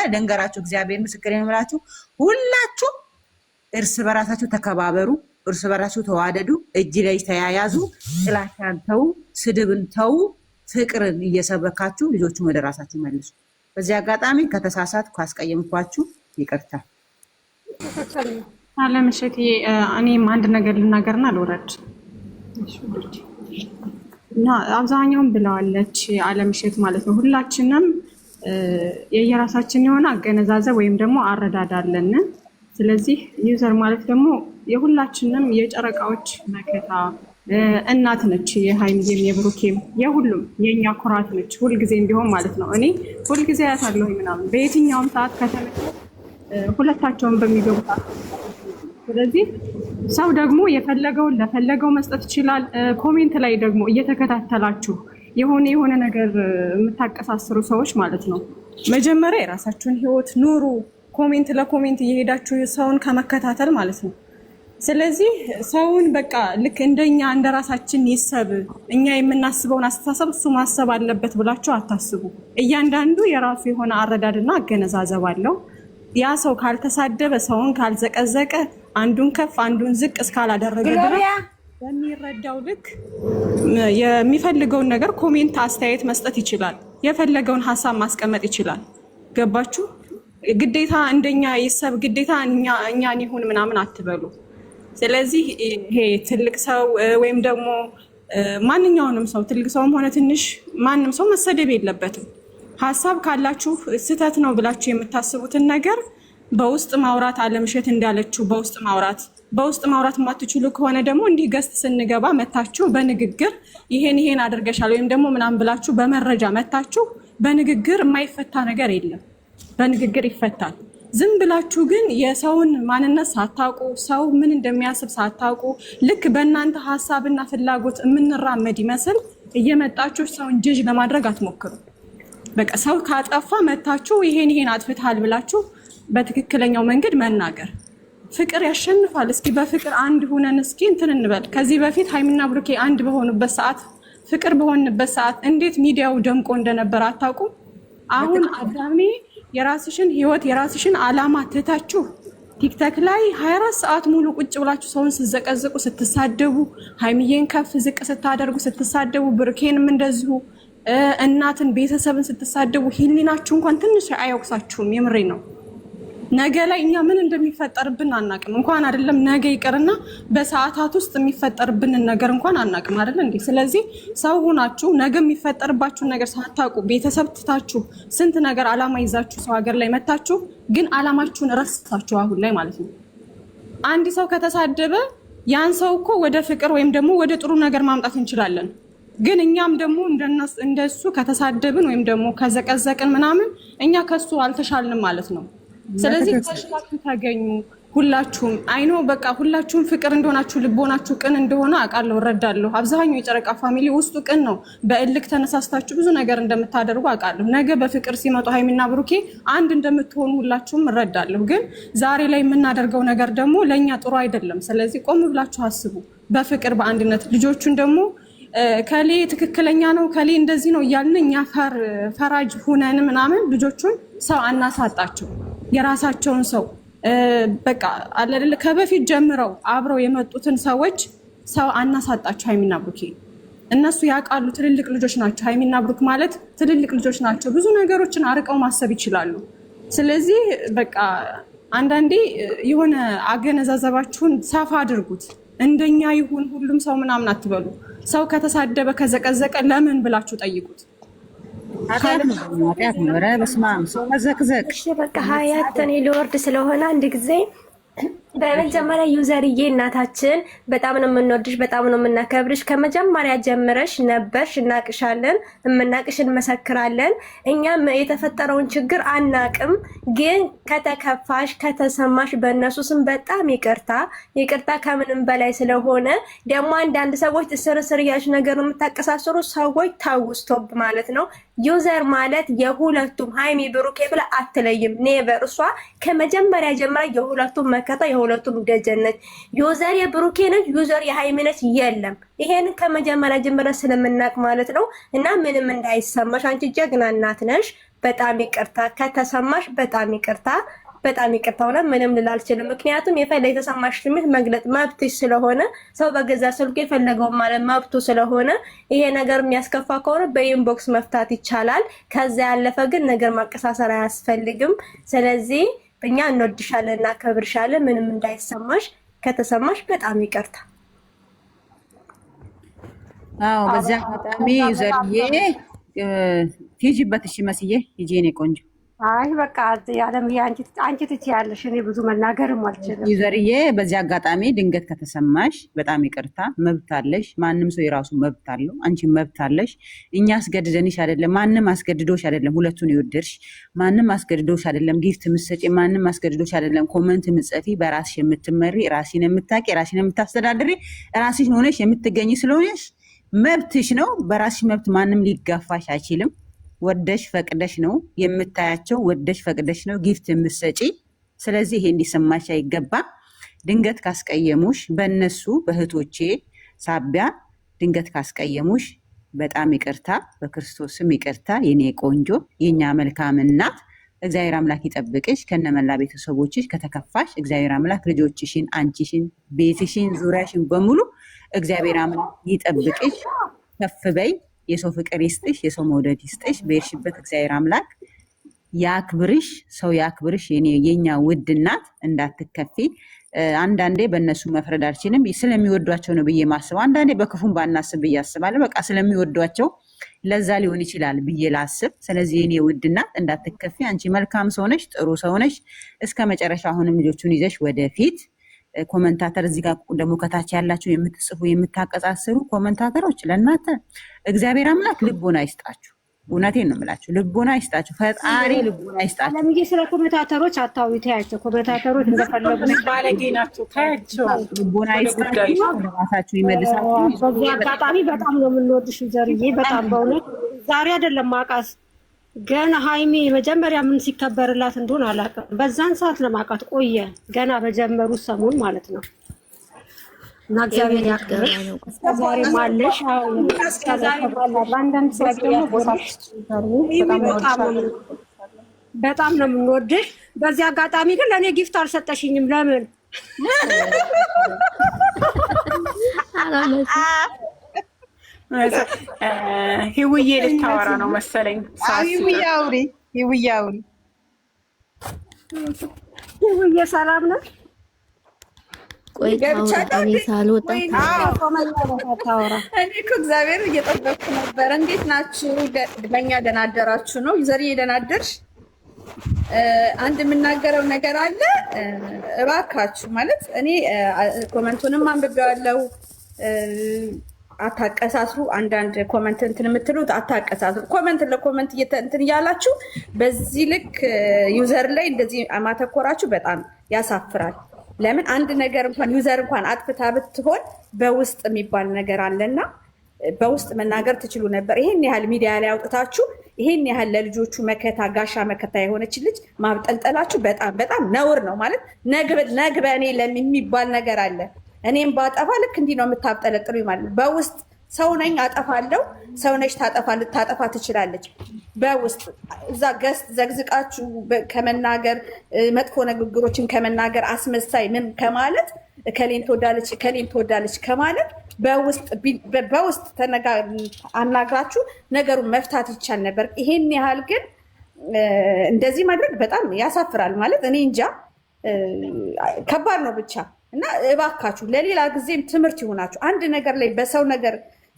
ደንገራችሁ እግዚአብሔር ምስክሬ ነው ብላችሁ ሁላችሁ እርስ በራሳችሁ ተከባበሩ፣ እርስ በራሳችሁ ተዋደዱ፣ እጅ ለእጅ ተያያዙ፣ ጥላቻን ተው፣ ስድብን ተው፣ ፍቅርን እየሰበካችሁ ልጆቹን ወደ ራሳችሁ መልሱ። በዚህ አጋጣሚ ከተሳሳትኩ ካስቀየምኳችሁ ይቅርታ። አለምሸት እኔም አንድ ነገር ልናገርና ልውረድ እና አብዛኛውን ብለዋለች አለምሸት ማለት ነው። ሁላችንም የየራሳችን የሆነ አገነዛዘብ ወይም ደግሞ አረዳዳለን። ስለዚህ ዩዘር ማለት ደግሞ የሁላችንም የጨረቃዎች መከታ እናት ነች። የሃይሚዬም የብሩኬም የሁሉም የኛ ኩራት ነች። ሁልጊዜም ቢሆን ማለት ነው። እኔ ሁልጊዜ ያታለሁ ምናምን በየትኛውም ሰዓት ከተመቸ ሁለታቸውን በሚገቡ ሰዓት። ስለዚህ ሰው ደግሞ የፈለገውን ለፈለገው መስጠት ይችላል። ኮሜንት ላይ ደግሞ እየተከታተላችሁ የሆነ ነገር የምታቀሳስሩ ሰዎች ማለት ነው መጀመሪያ የራሳችሁን ህይወት ኑሩ። ኮሜንት ለኮሜንት እየሄዳችሁ ሰውን ከመከታተል ማለት ነው። ስለዚህ ሰውን በቃ ልክ እንደኛ እንደራሳችን ይሰብ፣ እኛ የምናስበውን አስተሳሰብ እሱ ማሰብ አለበት ብላችሁ አታስቡ። እያንዳንዱ የራሱ የሆነ አረዳድና አገነዛዘብ አለው። ያ ሰው ካልተሳደበ፣ ሰውን ካልዘቀዘቀ፣ አንዱን ከፍ አንዱን ዝቅ እስካላደረገ ድረስ በሚረዳው ልክ የሚፈልገውን ነገር ኮሜንት አስተያየት መስጠት ይችላል። የፈለገውን ሀሳብ ማስቀመጥ ይችላል። ገባችሁ? ግዴታ እንደኛ ይሰብ፣ ግዴታ እኛን ይሁን ምናምን አትበሉ። ስለዚህ ይሄ ትልቅ ሰው ወይም ደግሞ ማንኛውንም ሰው ትልቅ ሰውም ሆነ ትንሽ ማንም ሰው መሰደብ የለበትም። ሀሳብ ካላችሁ ስህተት ነው ብላችሁ የምታስቡትን ነገር በውስጥ ማውራት፣ አለምሸት እንዳለችው በውስጥ ማውራት የማትችሉ ከሆነ ደግሞ እንዲህ ገስት ስንገባ መታችሁ በንግግር ይሄን አድርገሻል ወይም ደግሞ ምናምን ብላችሁ በመረጃ መታችሁ። በንግግር የማይፈታ ነገር የለም፣ በንግግር ይፈታል። ዝም ብላችሁ ግን የሰውን ማንነት ሳታውቁ ሰው ምን እንደሚያስብ ሳታውቁ ልክ በእናንተ ሀሳብና ፍላጎት የምንራመድ ይመስል እየመጣችሁ ሰውን ጀጅ ለማድረግ አትሞክሩ። በቃ ሰው ካጠፋ መታችሁ ይሄን አጥፍታል ብላችሁ በትክክለኛው መንገድ መናገር። ፍቅር ያሸንፋል። እስኪ በፍቅር አንድ ሁነን እስኪ እንትን እንበል። ከዚህ በፊት ሃይሚና ብሩኬ አንድ በሆኑበት ሰዓት፣ ፍቅር በሆንበት ሰዓት እንዴት ሚዲያው ደምቆ እንደነበር አታውቁም? አሁን አዳሜ የራስሽን ህይወት የራስሽን አላማ ትታችሁ ቲክቶክ ላይ 24 ሰዓት ሙሉ ቁጭ ብላችሁ ሰውን ስትዘቀዝቁ፣ ስትሳደቡ፣ ሃይሚዬን ከፍ ዝቅ ስታደርጉ ስትሳደቡ፣ ብሩኬንም እንደዚሁ እናትን ቤተሰብን ስትሳደቡ ህሊናችሁ እንኳን ትንሽ አይወቅሳችሁም? የምሬ ነው። ነገ ላይ እኛ ምን እንደሚፈጠርብን አናቅም። እንኳን አይደለም ነገ ይቅርና በሰዓታት ውስጥ የሚፈጠርብንን ነገር እንኳን አናቅም አይደል እንዴ? ስለዚህ ሰው ሆናችሁ ነገ የሚፈጠርባችሁን ነገር ሳታውቁ ቤተሰብ ትታችሁ ስንት ነገር አላማ ይዛችሁ ሰው ሀገር ላይ መታችሁ፣ ግን አላማችሁን ረስታችሁ አሁን ላይ ማለት ነው። አንድ ሰው ከተሳደበ ያን ሰው እኮ ወደ ፍቅር ወይም ደግሞ ወደ ጥሩ ነገር ማምጣት እንችላለን። ግን እኛም ደግሞ እንደሱ ከተሳደብን ወይም ደግሞ ከዘቀዘቅን ምናምን እኛ ከሱ አልተሻልንም ማለት ነው። ስለዚህ ተሽላችሁ ታገኙ ሁላችሁም። አይኖ በቃ ሁላችሁም ፍቅር እንደሆናችሁ ልቦናችሁ ቅን እንደሆነ አውቃለሁ፣ እረዳለሁ። አብዛኛው የጨረቃ ፋሚሊ ውስጡ ቅን ነው። በእልክ ተነሳስታችሁ ብዙ ነገር እንደምታደርጉ አውቃለሁ። ነገ በፍቅር ሲመጡ ሃይሚና ብሩኬ አንድ እንደምትሆኑ ሁላችሁም እረዳለሁ። ግን ዛሬ ላይ የምናደርገው ነገር ደግሞ ለእኛ ጥሩ አይደለም። ስለዚህ ቆም ብላችሁ አስቡ፣ በፍቅር በአንድነት። ልጆቹን ደግሞ ከሌ ትክክለኛ ነው ከሌ እንደዚህ ነው እያልን እኛ ፈራጅ ሁነን ምናምን ልጆቹን ሰው አናሳጣቸው። የራሳቸውን ሰው በቃ አይደል ከበፊት ጀምረው አብረው የመጡትን ሰዎች ሰው አናሳጣቸው። ሃይሚና ብሩኬ እነሱ ያውቃሉ፣ ትልልቅ ልጆች ናቸው። ሃይሚና ብሩክ ማለት ትልልቅ ልጆች ናቸው። ብዙ ነገሮችን አርቀው ማሰብ ይችላሉ። ስለዚህ በቃ አንዳንዴ የሆነ አገነዛዘባችሁን ሰፋ አድርጉት። እንደኛ ይሁን ሁሉም ሰው ምናምን አትበሉ። ሰው ከተሳደበ ከዘቀዘቀ ለምን ብላችሁ ጠይቁት። ኃጢአት ነው። ኧረ በስመ አብ ሰው መዘቅዘቅ። እሺ በቃ ሀያት እኔ ልወርድ ስለሆነ አንድ ጊዜ በመጀመሪያ ዩዘርዬ እናታችን በጣም ነው የምንወድሽ፣ በጣም ነው የምናከብርሽ። ከመጀመሪያ ጀምረሽ ነበርሽ፣ እናቅሻለን፣ የምናቅሽ እንመሰክራለን። እኛም የተፈጠረውን ችግር አናቅም፣ ግን ከተከፋሽ ከተሰማሽ በእነሱ ስም በጣም ይቅርታ ከምንም በላይ ስለሆነ ደግሞ አንዳንድ ሰዎች ስርስር እያልሽ ነገር የምታቀሳስሩ ሰዎች ታውስቶብ ማለት ነው። ዩዘር ማለት የሁለቱም ሃይሚ ብሩኬ ብላ አትለይም። ኔቨር እሷ ከመጀመሪያ ጀምራ የሁለቱም መከታ የሁለቱም ደጀነች። ዩዘር የብሩኬ ነች፣ ዩዘር የሃይሚ ነች የለም። ይሄን ከመጀመሪያ ጀምራ ስለምናቅ ማለት ነው። እና ምንም እንዳይሰማሽ አንቺ ጀግና እናት ነሽ። በጣም ይቅርታ ከተሰማሽ፣ በጣም ይቅርታ፣ በጣም ይቅርታ ሆነ ምንም ልል አልችልም። ምክንያቱም የተሰማሽ ስሜት መግለጥ መብትሽ ስለሆነ ሰው በገዛ ስልኩ የፈለገውን ማለት መብቱ ስለሆነ ይሄ ነገር የሚያስከፋ ከሆነ በኢንቦክስ መፍታት ይቻላል። ከዛ ያለፈ ግን ነገር ማቀሳሰር አያስፈልግም። ስለዚህ እኛ እንወድሻለን እና ከብርሻለን። ምንም እንዳይሰማሽ፣ ከተሰማሽ በጣም ይቅርታ። አዎ በዚያ አጋጣሚ ዩዘርዬ ትሄጂበት እሺ መስዬ ሂጂ የኔ ቆንጆ። አይ በቃ ያለም አንቺ ትችያለሽ፣ እኔ ብዙ መናገርም አልችልም። ዩዘርዬ በዚህ አጋጣሚ ድንገት ከተሰማሽ በጣም ይቅርታ። መብት አለሽ። ማንም ሰው የራሱ መብት አለው። አንቺ መብት አለሽ። እኛ አስገድደንሽ አይደለም፣ ማንም አስገድዶሽ አይደለም። ሁለቱን ይወድርሽ ማንም አስገድዶሽ አይደለም። ጊፍት ምሰጪ ማንም አስገድዶሽ አይደለም። ኮመንት ምጽፊ በራስሽ የምትመሪ ራስሽን የምታቂ ራስሽን የምታስተዳድሪ ራስሽ ሆነሽ የምትገኝ ስለሆነሽ መብትሽ ነው። በራስሽ መብት ማንም ሊጋፋሽ አይችልም። ወደሽ ፈቅደሽ ነው የምታያቸው። ወደሽ ፈቅደሽ ነው ጊፍት የምትሰጪ። ስለዚህ ይሄ እንዲሰማሽ አይገባም። ድንገት ካስቀየሙሽ በእነሱ በእህቶቼ ሳቢያ ድንገት ካስቀየሙሽ በጣም ይቅርታ፣ በክርስቶስም ይቅርታ። የኔ ቆንጆ የኛ መልካም እናት እግዚአብሔር አምላክ ይጠብቅሽ ከነመላ ቤተሰቦችሽ። ከተከፋሽ እግዚአብሔር አምላክ ልጆችሽን፣ አንቺሽን፣ ቤትሽን፣ ዙሪያሽን በሙሉ እግዚአብሔር አምላክ ይጠብቅሽ። ከፍ በይ። የሰው ፍቅር ይስጥሽ፣ የሰው መውደድ ይስጥሽ። በሄድሽበት እግዚአብሔር አምላክ ያክብርሽ፣ ሰው ያክብርሽ። የኛ ውድ እናት እንዳትከፊ። አንዳንዴ በእነሱ መፍረድ አልችልም፣ ስለሚወዷቸው ነው ብዬ ማስበው። አንዳንዴ በክፉም ባናስብ ብዬ አስባለሁ። በቃ ስለሚወዷቸው ለዛ ሊሆን ይችላል ብዬ ላስብ። ስለዚህ የኔ ውድ እናት እንዳትከፊ። አንቺ መልካም ሰው ነሽ፣ ጥሩ ሰው ነሽ። እስከ መጨረሻ አሁንም ልጆቹን ይዘሽ ወደፊት። ኮመንታተር እዚህ ጋር ደግሞ ከታች ያላችሁ የምትጽፉ የምታቀጻስሩ ኮመንታተሮች ለእናንተ እግዚአብሔር አምላክ ልቦና ይስጣችሁ። እውነቴን ነው የምላችሁ፣ ልቦና ይስጣችሁ። ፈጣሪ ልቦና ይስጣችሁ። ለምዬ ስለ ኮመንታተሮች አታውሪ፣ ተያቸው። ኮመንታተሮች እንደፈለጉ ባለጌ ናቸው፣ ተያቸው። ልቦና ይስጣችሁ፣ ራሳችሁ ይመልሳችሁ። በዚህ አጋጣሚ በጣም ነው የምንወድሽ ዘርዬ፣ በጣም በእውነት ዛሬ አይደለም ማቃስ ገና ሀይሚ መጀመሪያ ምን ሲከበርላት እንደሆነ አላውቅም። በዛን ሰዓት ለማውቃት ቆየ፣ ገና በጀመሩ ሰሞን ማለት ነው። እና እግዚአብሔር ያክብርሽ። ዛሬ ማለሽ አንዳንድ ሰዎች ደግሞ በጣም ነው የምንወድሽ። በዚህ አጋጣሚ ግን ለእኔ ጊፍት አልሰጠሽኝም። ለምን? ህውዬ ልታወራ ነው መሰለኝ። ህውዬ አውሪ። ህውዬ ሰላም ነው? ቆይ እኔ ሳልወጣ እኔ እኮ እግዚአብሔር እየጠበቅኩ ነበረ። እንዴት ናችሁ? በእኛ ደህና አደራችሁ ነው? ዘርዬ ደህና አደርሽ? አንድ የምናገረው ነገር አለ። እባካችሁ ማለት እኔ ኮመንቱንም አንብቤዋለሁ። አታቀሳስሩ። አንዳንድ ኮመንት እንትን የምትሉት አታቀሳስሩ። ኮመንት ለኮመንት እንትን እያላችሁ በዚህ ልክ ዩዘር ላይ እንደዚህ ማተኮራችሁ በጣም ያሳፍራል። ለምን አንድ ነገር እንኳን ዩዘር እንኳን አጥፍታ ብትሆን በውስጥ የሚባል ነገር አለና በውስጥ መናገር ትችሉ ነበር። ይሄን ያህል ሚዲያ ላይ አውጥታችሁ ይሄን ያህል ለልጆቹ መከታ ጋሻ መከታ የሆነች ልጅ ማብጠልጠላችሁ በጣም በጣም ነውር ነው። ማለት ነግበ እኔ ለሚባል ነገር አለ። እኔም ባጠፋ ልክ እንዲህ ነው የምታብጠለጥሉኝ ማለት ነው። በውስጥ ሰው ነኝ አጠፋለሁ፣ ሰው ነች ታጠፋ ትችላለች። በውስጥ እዛ ገስት ዘግዝቃችሁ ከመናገር መጥፎ ንግግሮችን ከመናገር አስመሳይ ምን ከማለት እከሌን ትወዳለች ከማለት በውስጥ አናግራችሁ ነገሩን መፍታት ይቻል ነበር። ይሄን ያህል ግን እንደዚህ ማድረግ በጣም ያሳፍራል። ማለት እኔ እንጃ ከባድ ነው ብቻ እና እባካችሁ ለሌላ ጊዜም ትምህርት ይሆናችሁ። አንድ ነገር ላይ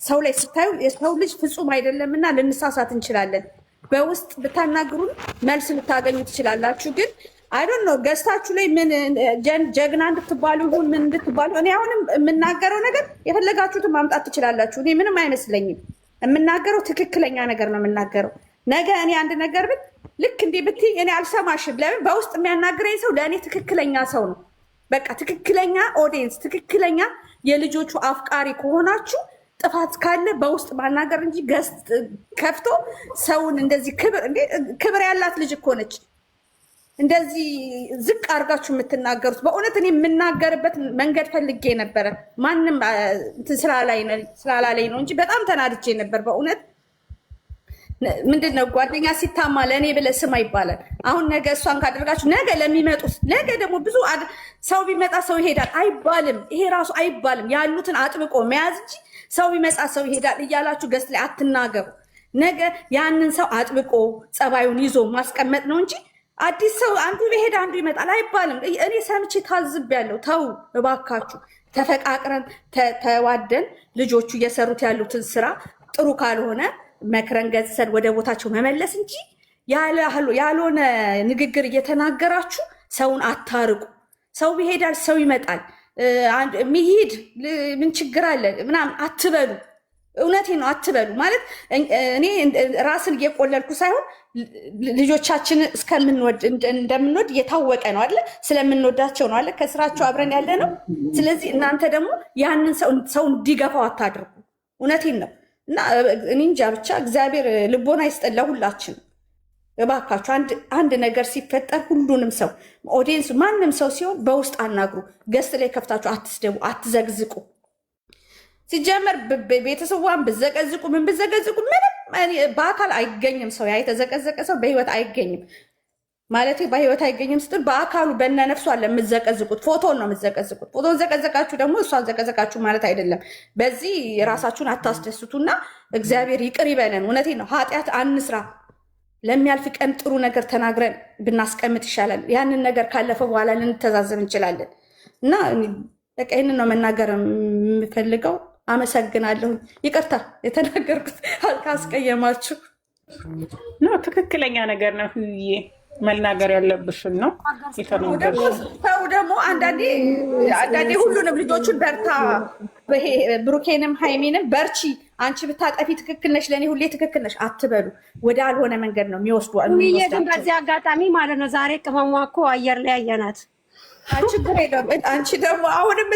ሰው ላይ ስታዩ የሰው ልጅ ፍጹም አይደለምና ልንሳሳት እንችላለን። በውስጥ ብታናግሩን መልስ ልታገኙ ትችላላችሁ። ግን አይዶን ነው ገዝታችሁ ላይ ምን ጀግና እንድትባሉ ይሁን ምን እንድትባሉ፣ እኔ አሁንም የምናገረው ነገር የፈለጋችሁትን ማምጣት ትችላላችሁ። እኔ ምንም አይመስለኝም። የምናገረው ትክክለኛ ነገር ነው የምናገረው። ነገ እኔ አንድ ነገር ብል ልክ እንዲህ ብትይ እኔ አልሰማሽም። ለምን? በውስጥ የሚያናግረኝ ሰው ለእኔ ትክክለኛ ሰው ነው። በቃ ትክክለኛ ኦዲየንስ፣ ትክክለኛ የልጆቹ አፍቃሪ ከሆናችሁ ጥፋት ካለ በውስጥ ማናገር እንጂ ገስት ከፍቶ ሰውን እንደዚህ ክብር ያላት ልጅ እኮ ነች እንደዚህ ዝቅ አድርጋችሁ የምትናገሩት። በእውነት እኔ የምናገርበት መንገድ ፈልጌ ነበረ። ማንም ስላላለኝ ነው እንጂ በጣም ተናድቼ ነበር በእውነት። ምንድነው ጓደኛ ሲታማ ለእኔ ብለህ ስማ ይባላል። አሁን ነገ እሷን ካደረጋችሁ ነገ ለሚመጡት ነገ ደግሞ ብዙ ሰው ቢመጣ ሰው ይሄዳል አይባልም። ይሄ ራሱ አይባልም። ያሉትን አጥብቆ መያዝ እንጂ ሰው ቢመጣ ሰው ይሄዳል እያላችሁ ገስት ላይ አትናገሩ። ነገ ያንን ሰው አጥብቆ ጸባዩን ይዞ ማስቀመጥ ነው እንጂ አዲስ ሰው አንዱ ቢሄድ አንዱ ይመጣል አይባልም። እኔ ሰምቼ ታዝቤያለሁ። ተው እባካችሁ፣ ተፈቃቅረን ተዋደን ልጆቹ እየሰሩት ያሉትን ስራ ጥሩ ካልሆነ መክረን ገዝተን ወደ ቦታቸው መመለስ እንጂ ያልሆነ ንግግር እየተናገራችሁ ሰውን አታርቁ። ሰው ይሄዳል፣ ሰው ይመጣል፣ ሚሄድ ምን ችግር አለ ምናምን አትበሉ። እውነቴ ነው አትበሉ። ማለት እኔ ራስን እየቆለልኩ ሳይሆን ልጆቻችን እንደምንወድ እየታወቀ ነው አለ፣ ስለምንወዳቸው ነው አለ፣ ከስራቸው አብረን ያለ ነው። ስለዚህ እናንተ ደግሞ ያንን ሰው እንዲገፋው አታድርጉ። እውነቴን ነው። እና እኔ እንጃ ብቻ እግዚአብሔር ልቦና ይስጠን ለሁላችን። እባካችሁ አንድ ነገር ሲፈጠር ሁሉንም ሰው ኦዲየንስ፣ ማንም ሰው ሲሆን በውስጥ አናግሩ። ገስት ላይ ከፍታችሁ አትስደቡ፣ አትዘግዝቁ። ሲጀመር ቤተሰቧን ብዘቀዝቁ ምን ብዘቀዝቁ ምንም በአካል አይገኝም። ሰው ያ የተዘቀዘቀ ሰው በህይወት አይገኝም። ማለት በህይወት አይገኝም ስትል በአካሉ በነነፍሱ አለ የምትዘቀዝቁት። ፎቶን ነው የምትዘቀዝቁት። ፎቶን ዘቀዘቃችሁ ደግሞ እሷን ዘቀዘቃችሁ ማለት አይደለም። በዚህ ራሳችሁን አታስደስቱና እግዚአብሔር ይቅር ይበለን። እውነቴን ነው። ኃጢአት አንስራ። ለሚያልፍ ቀን ጥሩ ነገር ተናግረን ብናስቀምጥ ይሻላል። ያንን ነገር ካለፈ በኋላ ልንተዛዘብ እንችላለን። እና በቃ ይህንን ነው መናገር የምፈልገው። አመሰግናለሁ። ይቅርታ የተናገርኩት ካስቀየማችሁ ነው። ትክክለኛ ነገር ነው። መናገር ያለብሽን ነው የተናገርኩት። ሰው ደግሞ አንዳንዴ ሁሉንም ልጆቹን በርታ፣ ብሩኬንም ሃይሚንም በርቺ፣ አንቺ ብታጠፊ ትክክል ነሽ፣ ለእኔ ሁሌ ትክክል ነሽ አትበሉ። ወደ አልሆነ መንገድ ነው የሚወስዱ። ግን በዚህ አጋጣሚ ማለት ነው ዛሬ ቅመሟ እኮ አየር ላይ ያየናት። ችግር የለውም። አንቺ ደግሞ አሁንም